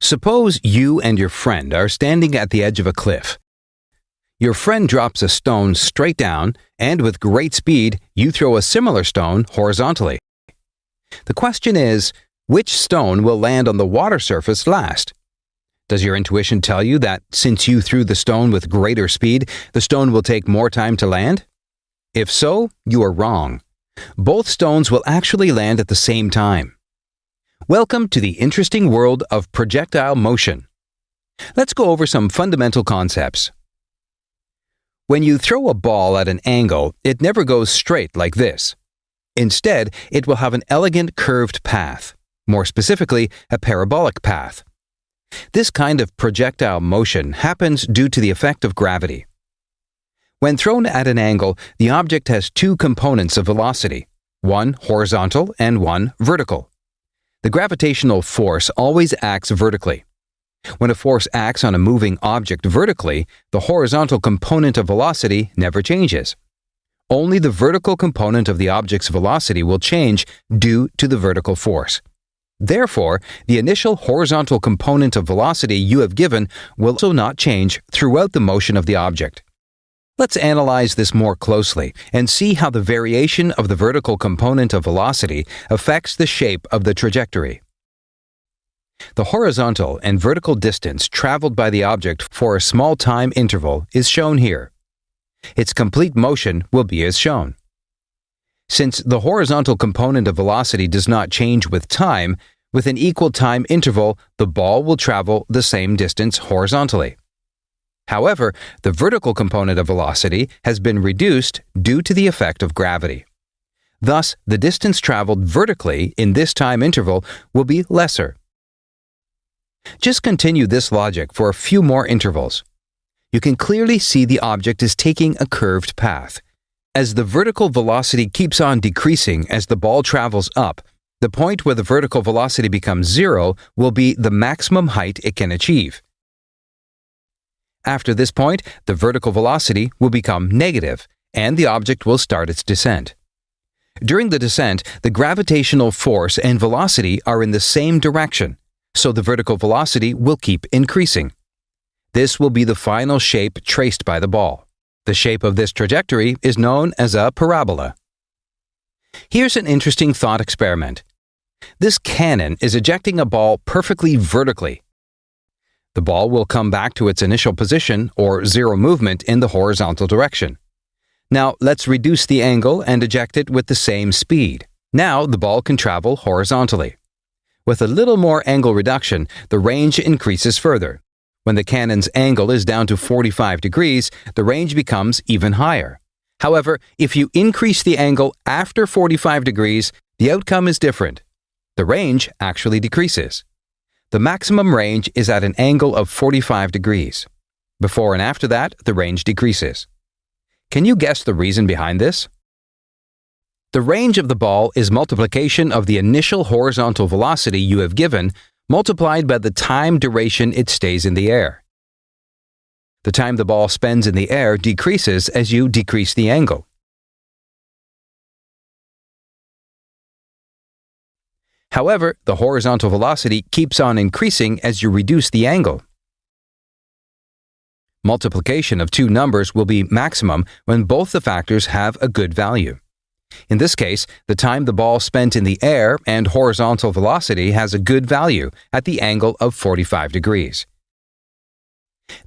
Suppose you and your friend are standing at the edge of a cliff. Your friend drops a stone straight down, and with great speed, you throw a similar stone horizontally. The question is, which stone will land on the water surface last? Does your intuition tell you that since you threw the stone with greater speed, the stone will take more time to land? If so, you are wrong. Both stones will actually land at the same time. Welcome to the interesting world of projectile motion. Let's go over some fundamental concepts. When you throw a ball at an angle, it never goes straight like this. Instead, it will have an elegant curved path, more specifically, a parabolic path. This kind of projectile motion happens due to the effect of gravity. When thrown at an angle, the object has two components of velocity, one horizontal and one vertical. The gravitational force always acts vertically. When a force acts on a moving object vertically, the horizontal component of velocity never changes. Only the vertical component of the object's velocity will change due to the vertical force. Therefore, the initial horizontal component of velocity you have given will also not change throughout the motion of the object. Let's analyze this more closely and see how the variation of the vertical component of velocity affects the shape of the trajectory. The horizontal and vertical distance traveled by the object for a small time interval is shown here. Its complete motion will be as shown. Since the horizontal component of velocity does not change with time, with an equal time interval, the ball will travel the same distance horizontally. However, the vertical component of velocity has been reduced due to the effect of gravity. Thus, the distance traveled vertically in this time interval will be lesser. Just continue this logic for a few more intervals. You can clearly see the object is taking a curved path. As the vertical velocity keeps on decreasing as the ball travels up, the point where the vertical velocity becomes zero will be the maximum height it can achieve. After this point, the vertical velocity will become negative, and the object will start its descent. During the descent, the gravitational force and velocity are in the same direction, so the vertical velocity will keep increasing. This will be the final shape traced by the ball. The shape of this trajectory is known as a parabola. Here's an interesting thought experiment. This cannon is ejecting a ball perfectly vertically. The ball will come back to its initial position, or zero movement, in the horizontal direction. Now, let's reduce the angle and eject it with the same speed. Now, the ball can travel horizontally. With a little more angle reduction, the range increases further. When the cannon's angle is down to 45 degrees, the range becomes even higher. However, if you increase the angle after 45 degrees, the outcome is different. The range actually decreases. The maximum range is at an angle of 45 degrees. Before and after that, the range decreases. Can you guess the reason behind this? The range of the ball is multiplication of the initial horizontal velocity you have given multiplied by the time duration it stays in the air. The time the ball spends in the air decreases as you decrease the angle. However, the horizontal velocity keeps on increasing as you reduce the angle. Multiplication of two numbers will be maximum when both the factors have a good value. In this case, the time the ball spent in the air and horizontal velocity has a good value at the angle of 45 degrees.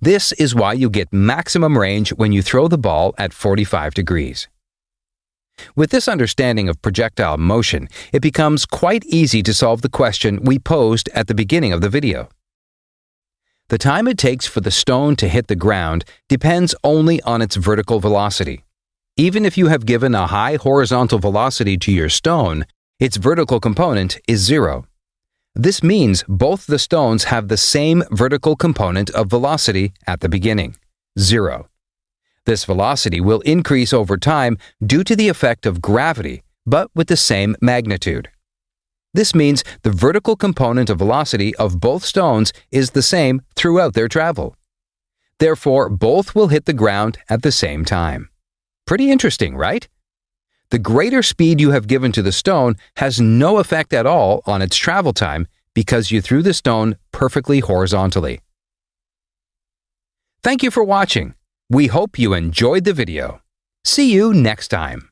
This is why you get maximum range when you throw the ball at 45 degrees. With this understanding of projectile motion, it becomes quite easy to solve the question we posed at the beginning of the video. The time it takes for the stone to hit the ground depends only on its vertical velocity. Even if you have given a high horizontal velocity to your stone, its vertical component is zero. This means both the stones have the same vertical component of velocity at the beginning, zero. This velocity will increase over time due to the effect of gravity, but with the same magnitude. This means the vertical component of velocity of both stones is the same throughout their travel. Therefore, both will hit the ground at the same time. Pretty interesting, right? The greater speed you have given to the stone has no effect at all on its travel time because you threw the stone perfectly horizontally. Thank you for watching. We hope you enjoyed the video. See you next time.